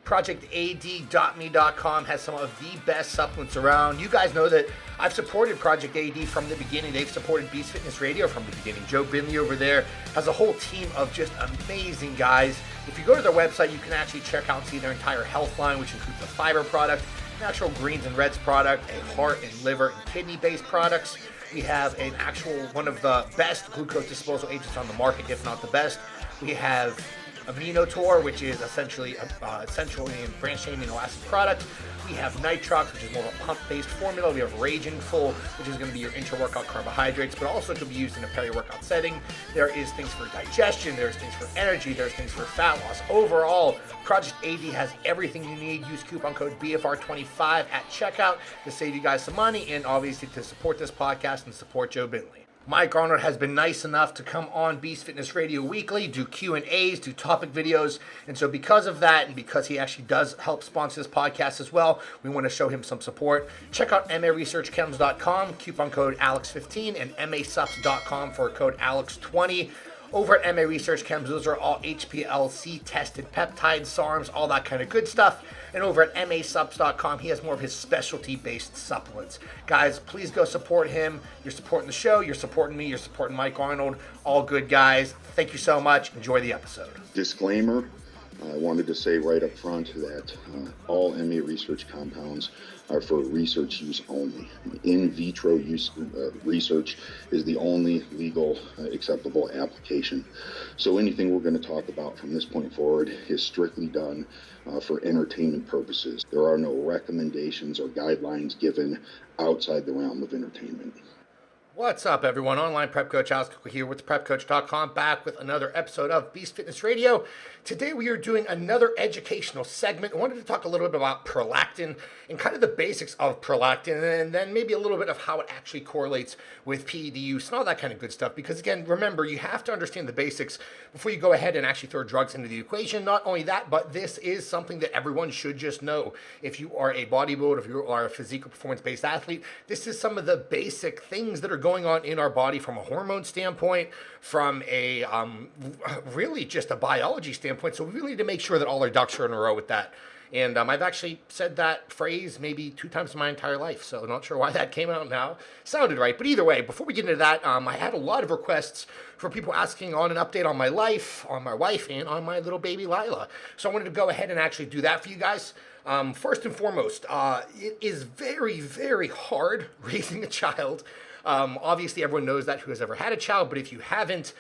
ProjectAD.me.com has some of the best supplements around. You guys know that I've supported Project AD from the beginning. They've supported Beast Fitness Radio from the beginning. Joe Binley over there has a whole team of just amazing guys. If you go to their website, you can actually check out and see their entire health line, which includes a fiber product, natural greens and reds product, a heart and liver and kidney-based products. We have an actual one of the best glucose disposal agents on the market, if not the best. We have Aminotor, which is essentially essentially a branched-chain amino acid product. We have Nitrox, which is more of a pump-based formula. We have Raging Full, which is going to be your intra-workout carbohydrates, but also could be used in a peri-workout setting. There is things for digestion, there's things for energy, there's things for fat loss. Overall, Project AD has everything you need. Use coupon code BFR25 at checkout to save you guys some money and obviously to support this podcast and support Joe Binley. Mike Arnold has been nice enough to come on Beast Fitness Radio weekly, do Q&As, do topic videos, and so because of that, and because he actually does help sponsor this podcast as well, we want to show him some support. Check out maresearchchems.com, coupon code ALEX15, and masupps.com for code ALEX20. Over at MA Research Chems, those are all HPLC tested peptides, SARMs, all that kind of good stuff. And over at masupps.com, he has more of his specialty-based supplements. Guys, please go support him. You're supporting the show, you're supporting me, you're supporting Mike Arnold. All good guys. Thank you so much. Enjoy the episode. Disclaimer, I wanted to say right up front that all MA research compounds are for research use only. In vitro use research is the only legal acceptable application. So anything we're going to talk about from this point forward is strictly done for entertainment purposes. There are no recommendations or guidelines given outside the realm of entertainment. What's up, everyone? Online Prep Coach Alex here with PrepCoach.com, back with another episode of Beast Fitness Radio. Today we are doing another educational segment. I wanted to talk a little bit about prolactin and kind of the basics of prolactin, and then maybe a little bit of how it actually correlates with PED use and all that kind of good stuff. Because again, remember, you have to understand the basics before you go ahead and actually throw drugs into the equation. Not only that, but this is something that everyone should just know. If you are a bodybuilder, if you are a physique or performance-based athlete, this is some of the basic things that are going on in our body from a hormone standpoint, from a really just a biology standpoint. So we really need to make sure that all our ducks are in a row with that. And I've actually said that phrase maybe 2 times in my entire life, so not sure why that came out now. Sounded right. But either way, before we get into that, I had a lot of requests for people asking on an update on my life, on my wife, and on my little baby Lila. So I wanted to go ahead and actually do that for you guys. First and foremost, it is very, very hard raising a child. Obviously, everyone knows that who has ever had a child, but if you haven't,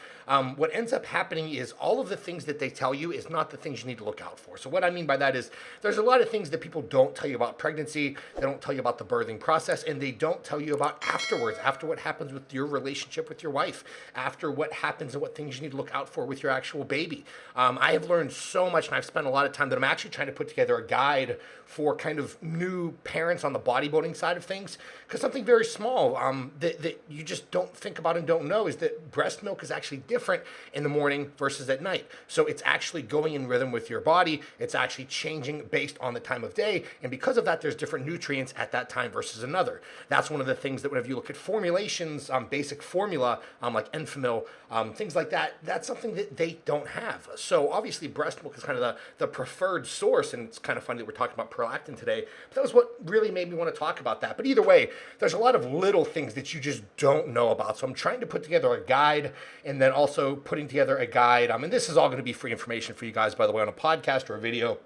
what ends up happening is all of the things that they tell you is not the things you need to look out for. So what I mean by that is there's a lot of things that people don't tell you about pregnancy, they don't tell you about the birthing process, and they don't tell you about afterwards, after what happens with your relationship with your wife, after what happens and what things you need to look out for with your actual baby. I have learned so much, and I've spent a lot of time that I'm actually trying to put together a guide for kind of new parents on the bodybuilding side of things, because something very small that you just don't think about and don't know is that breast milk is actually different in the morning versus at night. So it's actually going in rhythm with your body. It's actually changing based on the time of day. And because of that, there's different nutrients at that time versus another. That's one of the things that whenever you look at formulations, basic formula, like Enfamil, things like that, that's something that they don't have. So obviously breast milk is kind of the preferred source. And it's kind of funny that we're talking about prolactin today. But that was what really made me want to talk about that. But either way, there's a lot of little things that you just don't know about. So I'm trying to put together a guide, and then also putting together a guide. And this is all going to be free information for you guys, by the way, on a podcast or a video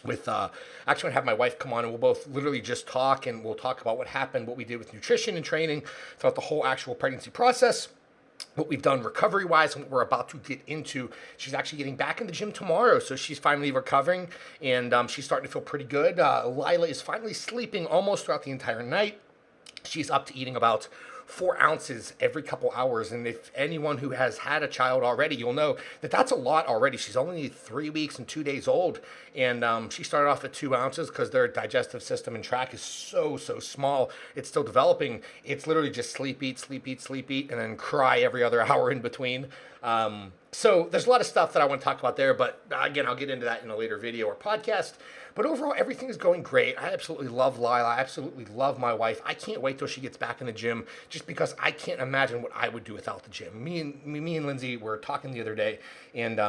with, actually I'm going to have my wife come on, and we'll both literally just talk, and we'll talk about what happened, what we did with nutrition and training throughout the whole actual pregnancy process, what we've done recovery-wise, and what we're about to get into. She's actually getting back in the gym tomorrow, so she's finally recovering, and she's starting to feel pretty good. Lila is finally sleeping almost throughout the entire night. She's up to eating about 4 ounces every couple hours. And if anyone who has had a child already, you'll know that that's a lot already. She's only 3 weeks and 2 days old. And she started off at 2 ounces because their digestive system and tract is so small. It's still developing. It's literally just sleep, eat, and then cry every other hour in between. So there's a lot of stuff that I want to talk about there, but again, I'll get into that in a later video or podcast. But overall, everything is going great. I absolutely love Lila. I absolutely love my wife. I can't wait till she gets back in the gym, just because I can't imagine what I would do without the gym. Me and Lindsay were talking the other day, and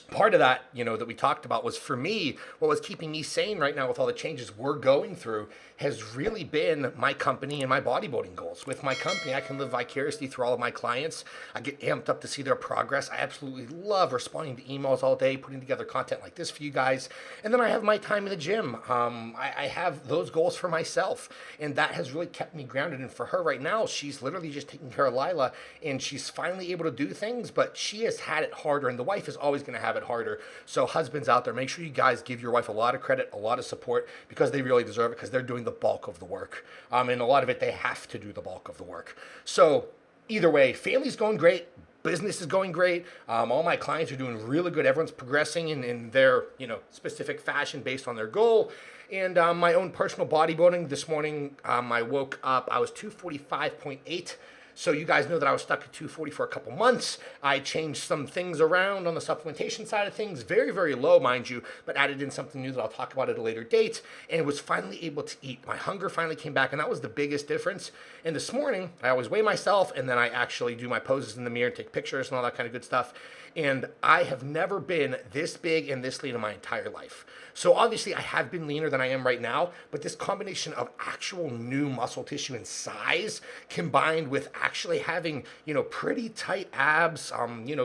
part of that, that we talked about was, for me, what was keeping me sane right now with all the changes we're going through has really been my company and my bodybuilding goals. With my company, I can live vicariously through all of my clients. I get amped up to see their progress. I absolutely love responding to emails all day, putting together content like this for you guys. And then I have my time in the gym. I have those goals for myself, and that has really kept me grounded. And for her right now, she's literally just taking care of Lila, and she's finally able to do things, but she has had it harder, and the wife is always going to have it harder. So husbands out there, make sure you guys give your wife a lot of credit, a lot of support, because they really deserve it, because they're doing the bulk of the work. And a lot of it, they have to do the bulk of the work. So either way, family's going great. Business is going great. All my clients are doing really good. Everyone's progressing in their specific fashion based on their goal. And my own personal bodybuilding, this morning I woke up, I was 245.8. So you guys know that I was stuck at 240 for a couple months. I changed some things around on the supplementation side of things, very, very low, mind you, but added in something new that I'll talk about at a later date, and was finally able to eat. My hunger finally came back, and that was the biggest difference. And this morning, I always weigh myself, and then I actually do my poses in the mirror and take pictures and all that kind of good stuff. And I have never been this big and this lean in my entire life. So obviously I have been leaner than I am right now, but this combination of actual new muscle tissue and size combined with actually having, pretty tight abs,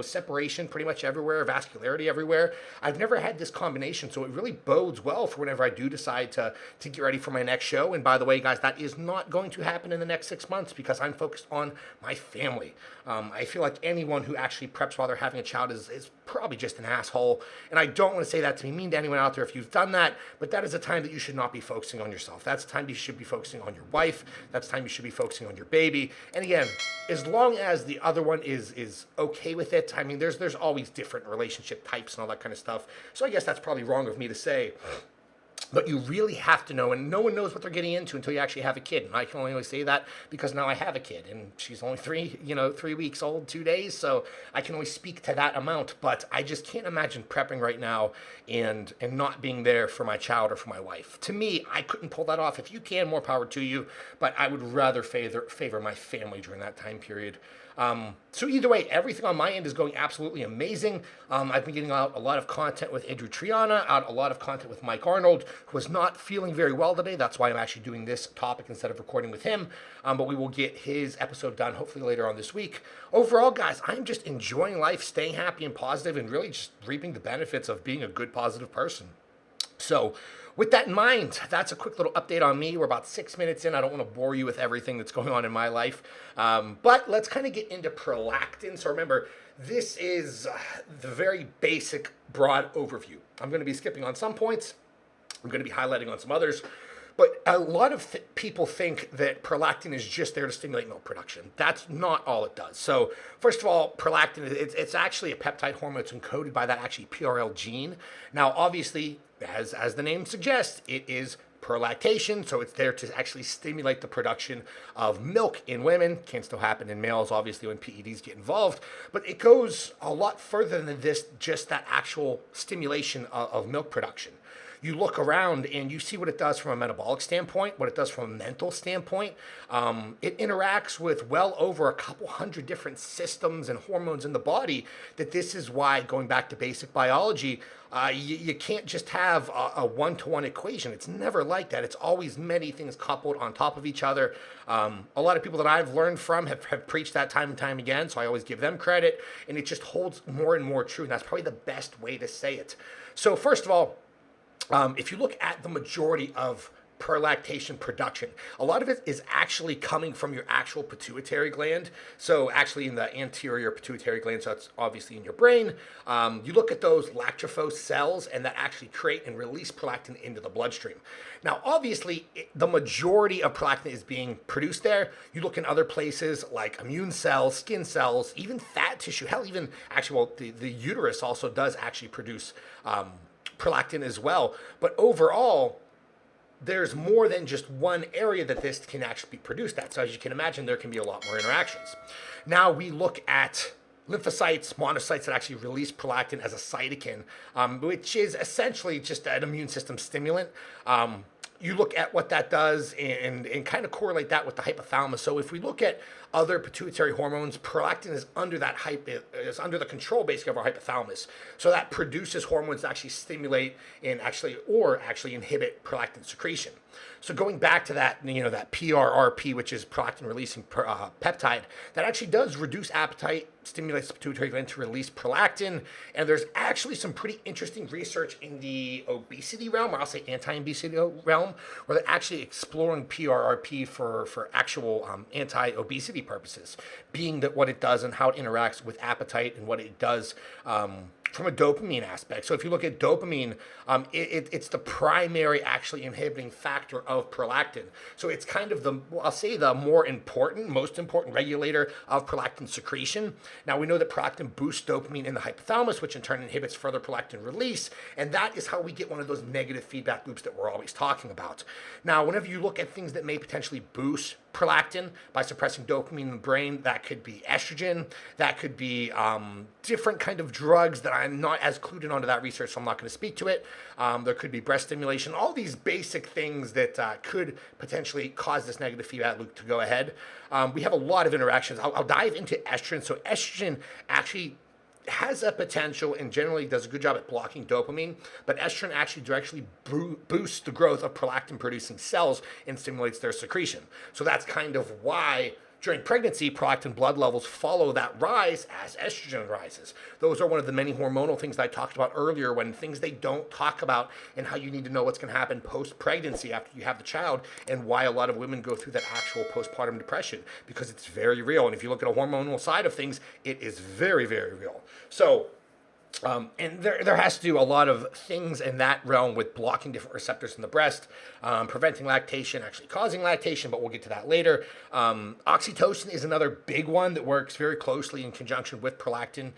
separation pretty much everywhere, vascularity everywhere. I've never had this combination, so it really bodes well for whenever I do decide to get ready for my next show. And by the way, guys, that is not going to happen in the next 6 months because I'm focused on my family. I feel like anyone who actually preps while they're having a child is probably just an asshole. And I don't want to say that to be mean to anyone out there if you've done that, but that is a time that you should not be focusing on yourself. That's a time you should be focusing on your wife. That's time you should be focusing on your baby. And again, as long as the other one is okay with it, I mean, there's always different relationship types and all that kind of stuff. So I guess that's probably wrong of me to say. But you really have to know, and no one knows what they're getting into until you actually have a kid. And I can only say that because now I have a kid, and she's only 3 weeks old, 2 days, so I can only speak to that amount. But I just can't imagine prepping right now and not being there for my child or for my wife. To me, I couldn't pull that off. If you can, more power to you, but I would rather favor my family during that time period. So either way, everything on my end is going absolutely amazing. I've been getting out a lot of content with Andrew Triana, out a lot of content with Mike Arnold, who is not feeling very well today. That's why I'm actually doing this topic instead of recording with him. But we will get his episode done hopefully later on this week. Overall, guys, I'm just enjoying life, staying happy and positive, and really just reaping the benefits of being a good, positive person. So with that in mind, that's a quick little update on me. We're about 6 minutes in. I don't want to bore you with everything that's going on in my life. But let's kind of get into prolactin. So remember, this is the very basic, broad overview. I'm going to be skipping on some points. I'm going to be highlighting on some others. But a lot of people think that prolactin is just there to stimulate milk production. That's not all it does. So first of all, prolactin, it's actually a peptide hormone. It's encoded by that actually PRL gene. Now, obviously, as the name suggests, it is prolactation, so it's there to actually stimulate the production of milk in women. Can still happen in males, obviously, when PEDs get involved, but it goes a lot further than this, just that actual stimulation of milk production. You look around and you see what it does from a metabolic standpoint, what it does from a mental standpoint. It interacts with well over a couple hundred different systems and hormones in the body. That this is why, going back to basic biology, you can't just have a one-to-one equation. It's never like that. It's always many things coupled on top of each other. A lot of people that I've learned from have preached that time and time again, so I always give them credit, and it just holds more and more true, and that's probably the best way to say it. So first of all, if you look at the majority of prolactation production, a lot of it is actually coming from your actual pituitary gland. So actually in the anterior pituitary gland, so that's obviously in your brain. You look at those lactophose cells and that actually create and release prolactin into the bloodstream. Now, obviously, the majority of prolactin is being produced there. You look in other places like immune cells, skin cells, even fat tissue. Hell, even actually, well, the uterus also does actually produce prolactin as well. But overall, there's more than just one area that this can actually be produced at. So as you can imagine, there can be a lot more interactions. Now we look at lymphocytes, monocytes that actually release prolactin as a cytokine, which is essentially just an immune system stimulant. you look at what that does and kind of correlate that with the hypothalamus. So if we look at other pituitary hormones, prolactin is under is under the control basically of our hypothalamus. So that produces hormones that actually stimulate and actually inhibit prolactin secretion. So going back to that, that PRRP, which is prolactin releasing peptide, that actually does reduce appetite, stimulates the pituitary gland to release prolactin. And there's actually some pretty interesting research in the obesity realm, or I'll say anti-obesity realm, where they're actually exploring PRRP for actual anti-obesity purposes, being that what it does and how it interacts with appetite and what it does from a dopamine aspect. So if you look at dopamine, it's the primary actually inhibiting factor of prolactin. So it's kind of the most important regulator of prolactin secretion. Now we know that prolactin boosts dopamine in the hypothalamus, which in turn inhibits further prolactin release. And that is how we get one of those negative feedback loops that we're always talking about. Now, whenever you look at things that may potentially boost prolactin by suppressing dopamine in the brain, that could be estrogen, that could be different kind of drugs that I'm not as clued in onto that research, so I'm not going to speak to it. There could be breast stimulation, all these basic things that could potentially cause this negative feedback loop to go ahead. We have a lot of interactions. I'll dive into estrogen. So estrogen actually has a potential and generally does a good job at blocking dopamine, but estrogen actually directly boosts the growth of prolactin producing cells and stimulates their secretion. So that's kind of why during pregnancy, prolactin blood levels follow that rise as estrogen rises. Those are one of the many hormonal things that I talked about earlier, when things they don't talk about and how you need to know what's going to happen post-pregnancy after you have the child, and why a lot of women go through that actual postpartum depression, because it's very real. And if you look at a hormonal side of things, it is very, very real. So, and there has to do a lot of things in that realm with blocking different receptors in the breast, preventing lactation, actually causing lactation, but we'll get to that later. Oxytocin is another big one that works very closely in conjunction with prolactin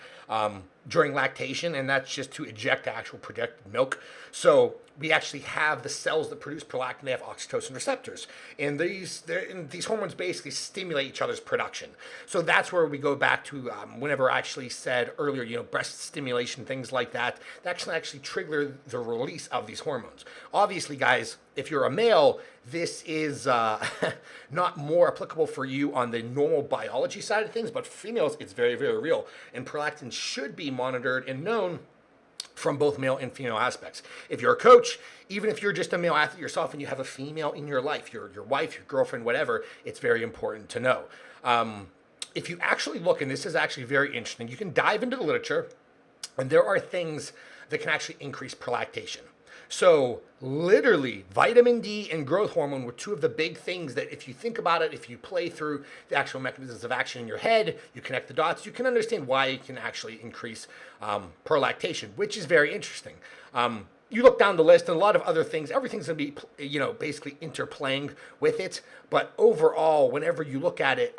during lactation, and that's just to eject actual projected milk. So we actually have the cells that produce prolactin, they have oxytocin receptors. And these hormones basically stimulate each other's production. So that's where we go back to whenever I actually said earlier, breast stimulation, things like that, that can actually trigger the release of these hormones. Obviously, guys, if you're a male, this is not more applicable for you on the normal biology side of things, but for females, it's very, very real. And prolactin should be monitored and known from both male and female aspects. If you're a coach, even if you're just a male athlete yourself and you have a female in your life, your wife, your girlfriend, whatever, it's very important to know. If you actually look, and this is actually very interesting, you can dive into the literature, and there are things that can actually increase prolactation. So literally, vitamin D and growth hormone were two of the big things that, if you think about it, if you play through the actual mechanisms of action in your head, you connect the dots, you can understand why it can actually increase prolactation, which is very interesting. You look down the list and a lot of other things, everything's going to be, basically interplaying with it. But overall, whenever you look at it,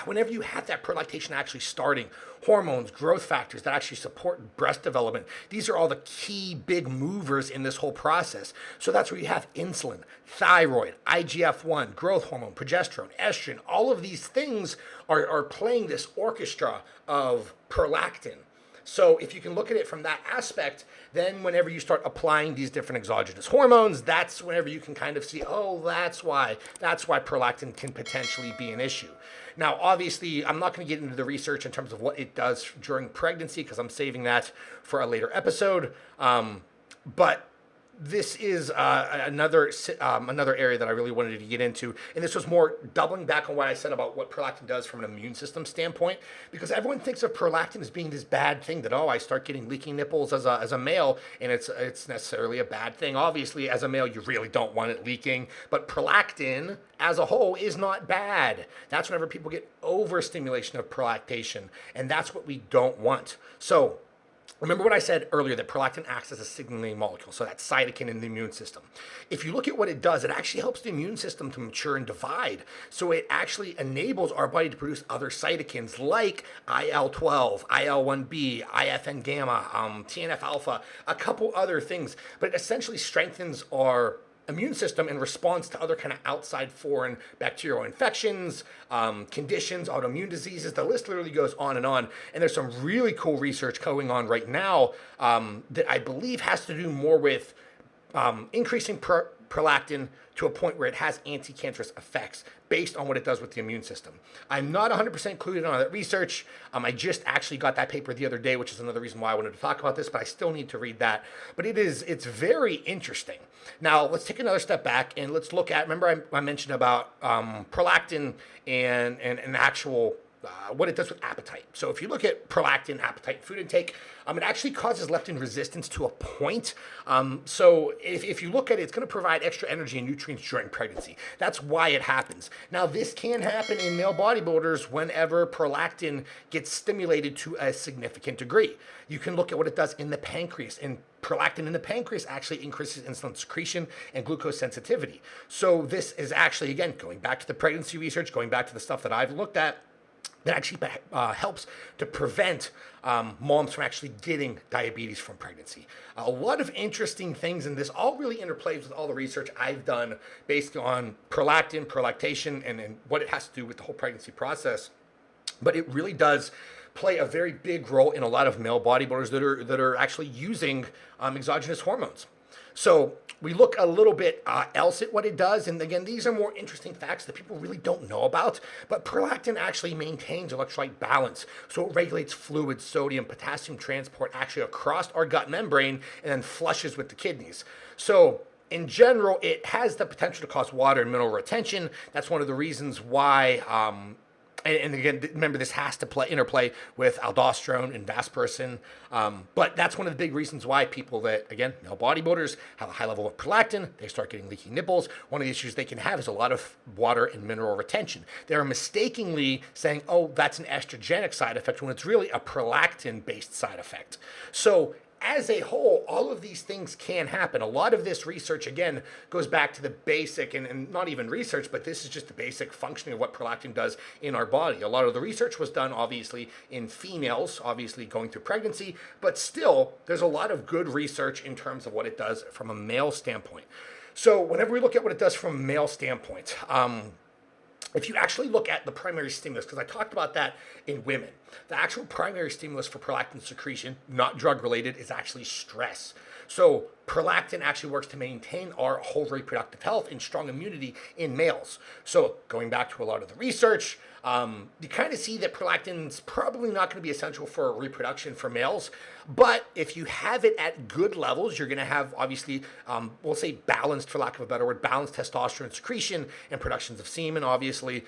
whenever you have that prolactation actually starting, hormones, growth factors that actually support breast development, these are all the key big movers in this whole process. So that's where you have insulin, thyroid, IGF-1, growth hormone, progesterone, estrogen. All of these things are playing this orchestra of prolactin. So if you can look at it from that aspect, then whenever you start applying these different exogenous hormones, that's whenever you can kind of see, oh, that's why prolactin can potentially be an issue. Now, obviously, I'm not going to get into the research in terms of what it does during pregnancy, because I'm saving that for a later episode. But this is another area that I really wanted to get into, and this was more doubling back on what I said about what prolactin does from an immune system standpoint, because everyone thinks of prolactin as being this bad thing that, I start getting leaking nipples as a male, and it's necessarily a bad thing. Obviously, as a male, you really don't want it leaking, but prolactin as a whole is not bad. That's whenever people get overstimulation of prolactation, and that's what we don't want. So remember what I said earlier, that prolactin acts as a signaling molecule, so that's cytokine in the immune system. If you look at what it does, it actually helps the immune system to mature and divide. So it actually enables our body to produce other cytokines like IL-12, IL-1B, IFN gamma, TNF alpha, a couple other things. But it essentially strengthens our immune system in response to other kind of outside foreign bacterial infections, conditions, autoimmune diseases. The list literally goes on. And there's some really cool research going on right now that I believe has to do more with increasing prolactin to a point where it has anti-cancerous effects based on what it does with the immune system. I'm not 100% clued in on that research. I just actually got that paper the other day, which is another reason why I wanted to talk about this, but I still need to read that. But it's very interesting. Now, let's take another step back and let's look at, remember I mentioned about prolactin and actual what it does with appetite. So if you look at prolactin, appetite, food intake, it actually causes leptin resistance to a point. So if you look at it, it's going to provide extra energy and nutrients during pregnancy. That's why it happens. Now, this can happen in male bodybuilders whenever prolactin gets stimulated to a significant degree. You can look at what it does in the pancreas, and prolactin in the pancreas actually increases insulin secretion and glucose sensitivity. So this is actually, again, going back to the pregnancy research, going back to the stuff that I've looked at, that actually helps to prevent moms from actually getting diabetes from pregnancy. A lot of interesting things, and this all really interplays with all the research I've done based on prolactin, prolactation, and what it has to do with the whole pregnancy process. But it really does play a very big role in a lot of male bodybuilders that are actually using exogenous hormones. So we look a little bit else at what it does. And again, these are more interesting facts that people really don't know about. But prolactin actually maintains electrolyte balance. So it regulates fluid, sodium, potassium transport actually across our gut membrane and then flushes with the kidneys. So in general, it has the potential to cause water and mineral retention. That's one of the reasons why and again, remember, this has to interplay with aldosterone and vasopressin. But that's one of the big reasons why people that, again, male bodybuilders have a high level of prolactin, they start getting leaky nipples. One of the issues they can have is a lot of water and mineral retention. They're mistakenly saying, oh, that's an estrogenic side effect, when it's really a prolactin-based side effect. So as a whole, all of these things can happen. A lot of this research, again, goes back to the basic, and not even research, but this is just the basic functioning of what prolactin does in our body. A lot of the research was done, obviously, in females, obviously going through pregnancy, but still, there's a lot of good research in terms of what it does from a male standpoint. So whenever we look at what it does from a male standpoint, if you actually look at the primary stimulus, because I talked about that in women, the actual primary stimulus for prolactin secretion, not drug related, is actually stress. So prolactin actually works to maintain our whole reproductive health and strong immunity in males. So going back to a lot of the research, you kind of see that prolactin is probably not going to be essential for reproduction for males. But if you have it at good levels, you're going to have, obviously, we'll say balanced, for lack of a better word, balanced testosterone secretion and productions of semen, obviously.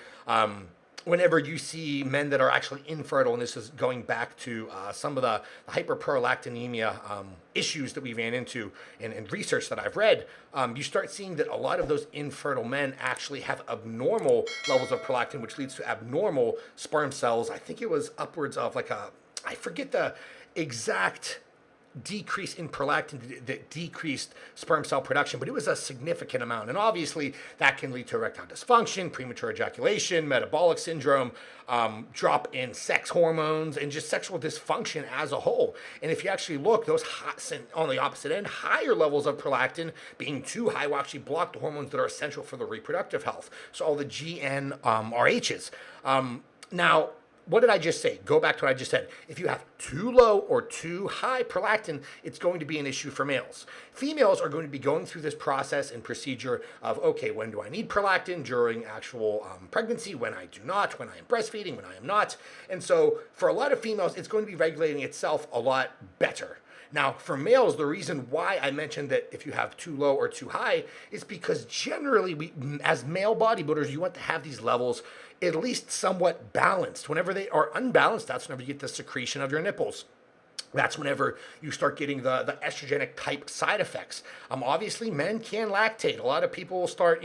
Whenever you see men that are actually infertile, and this is going back to some of the hyperprolactinemia issues that we ran into in research that I've read, you start seeing that a lot of those infertile men actually have abnormal levels of prolactin, which leads to abnormal sperm cells. I think it was upwards of I forget the exact decrease in prolactin that decreased sperm cell production, but it was a significant amount. And obviously that can lead to erectile dysfunction, premature ejaculation, metabolic syndrome, drop in sex hormones, and just sexual dysfunction as a whole. And if you actually look, those on the opposite end, higher levels of prolactin being too high will actually block the hormones that are essential for the reproductive health. So all the GnRHs. Now, what did I just say? Go back to what I just said. If you have too low or too high prolactin, it's going to be an issue for males. Females are going to be going through this process and procedure of, okay, when do I need prolactin during actual pregnancy, when I do not, when I am breastfeeding, when I am not. And so for a lot of females, it's going to be regulating itself a lot better. Now, for males, the reason why I mentioned that if you have too low or too high is because generally, we, as male bodybuilders, you want to have these levels at least somewhat balanced. Whenever they are unbalanced, that's whenever you get the secretion of your nipples. That's whenever you start getting the estrogenic type side effects. Obviously, men can lactate. A lot of people will start,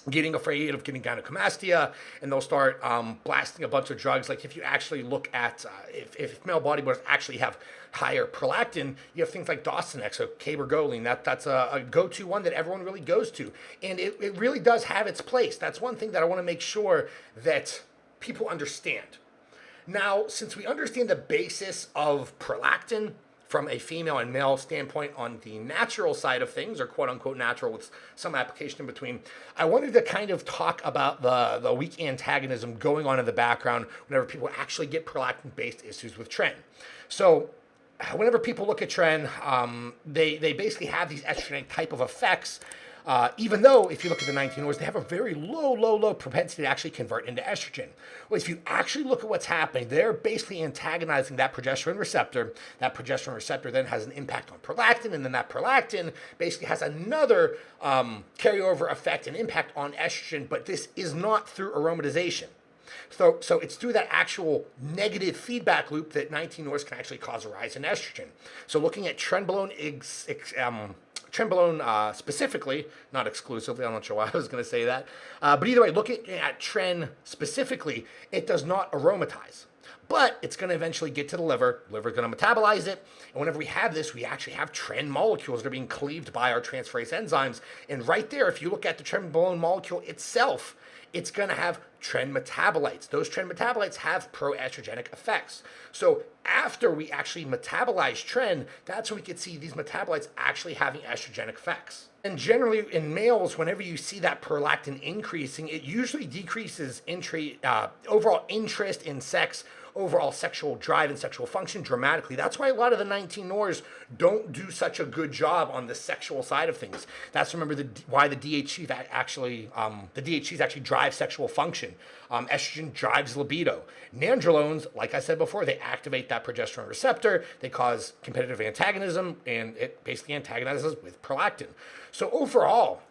getting afraid of getting gynecomastia, and they'll start blasting a bunch of drugs. Like if you actually look at, if male bodybuilders actually have higher prolactin, you have things like Dawsonex or cabergoline. That's a go-to one that everyone really goes to. And it really does have its place. That's one thing that I want to make sure that people understand. Now, since we understand the basis of prolactin from a female and male standpoint on the natural side of things, or quote unquote natural with some application in between, I wanted to kind of talk about the weak antagonism going on in the background whenever people actually get prolactin-based issues with tren. So whenever people look at tren, they basically have these estrogenic type of effects Even though, if you look at the 19-ORs, they have a very low propensity to actually convert into estrogen. Well, if you actually look at what's happening, they're basically antagonizing that progesterone receptor. That progesterone receptor then has an impact on prolactin, and then that prolactin basically has another carryover effect and impact on estrogen, but this is not through aromatization. So it's through that actual negative feedback loop that 19-ORs can actually cause a rise in estrogen. So looking at trenbolone specifically, not exclusively, I'm not sure why I was going to say that, but either way, looking at tren specifically, it does not aromatize. But it's going to eventually get to the liver. Liver's going to metabolize it. And whenever we have this, we actually have tren molecules that are being cleaved by our transferase enzymes. And right there, if you look at the trenbolone molecule itself, it's going to have tren metabolites. Those tren metabolites have proestrogenic effects. So after we actually metabolize tren, that's when we can see these metabolites actually having estrogenic effects. And generally in males, whenever you see that prolactin increasing, it usually decreases overall interest in sex, overall sexual drive and sexual function dramatically. That's why a lot of the 19-ORs don't do such a good job on the sexual side of things. That's why the DHCs actually drive sexual function. Estrogen drives libido. Nandrolones, like I said before, they activate that progesterone receptor. They cause competitive antagonism, and it basically antagonizes with prolactin. So overall,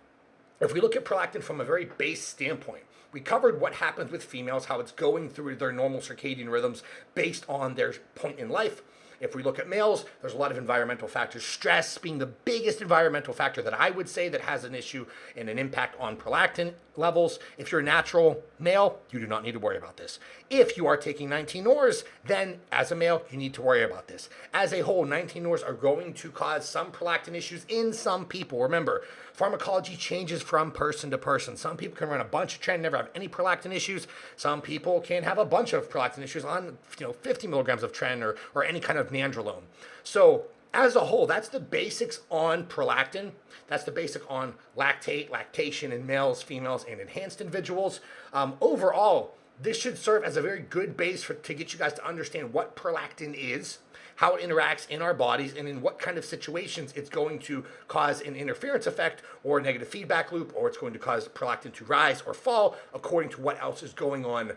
if we look at prolactin from a very base standpoint, we covered what happens with females, how it's going through their normal circadian rhythms based on their point in life. If we look at males, there's a lot of environmental factors, stress being the biggest environmental factor that I would say that has an issue and an impact on prolactin levels. If you're a natural male, you do not need to worry about this. If you are taking 19-ORs, then as a male, you need to worry about this. As a whole, 19-ORs are going to cause some prolactin issues in some people. Remember, pharmacology changes from person to person. Some people can run a bunch of tren and never have any prolactin issues. Some people can have a bunch of prolactin issues on 50 milligrams of tren or any kind of nandrolone. So as a whole, that's the basics on prolactin. That's the basic on lactation in males, females, and enhanced individuals. Overall, this should serve as a very good base to get you guys to understand what prolactin is, how it interacts in our bodies, and in what kind of situations it's going to cause an interference effect or a negative feedback loop, or it's going to cause prolactin to rise or fall according to what else is going on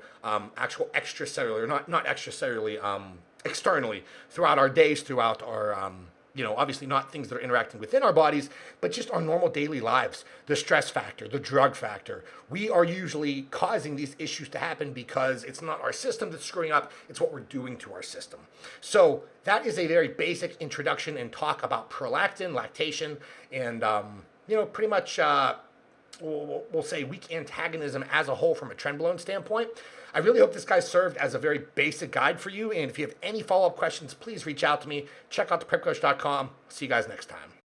actual extracellular, not extracellularly, externally throughout our days, throughout our obviously not things that are interacting within our bodies, but just our normal daily lives, the stress factor, the drug factor. We are usually causing these issues to happen because it's not our system that's screwing up, it's what we're doing to our system. So that is a very basic introduction and talk about prolactin, lactation, and pretty much we'll say weak antagonism as a whole from a trenbolone standpoint. I really hope this guy served as a very basic guide for you. And if you have any follow-up questions, please reach out to me. Check out theprepcoach.com. See you guys next time.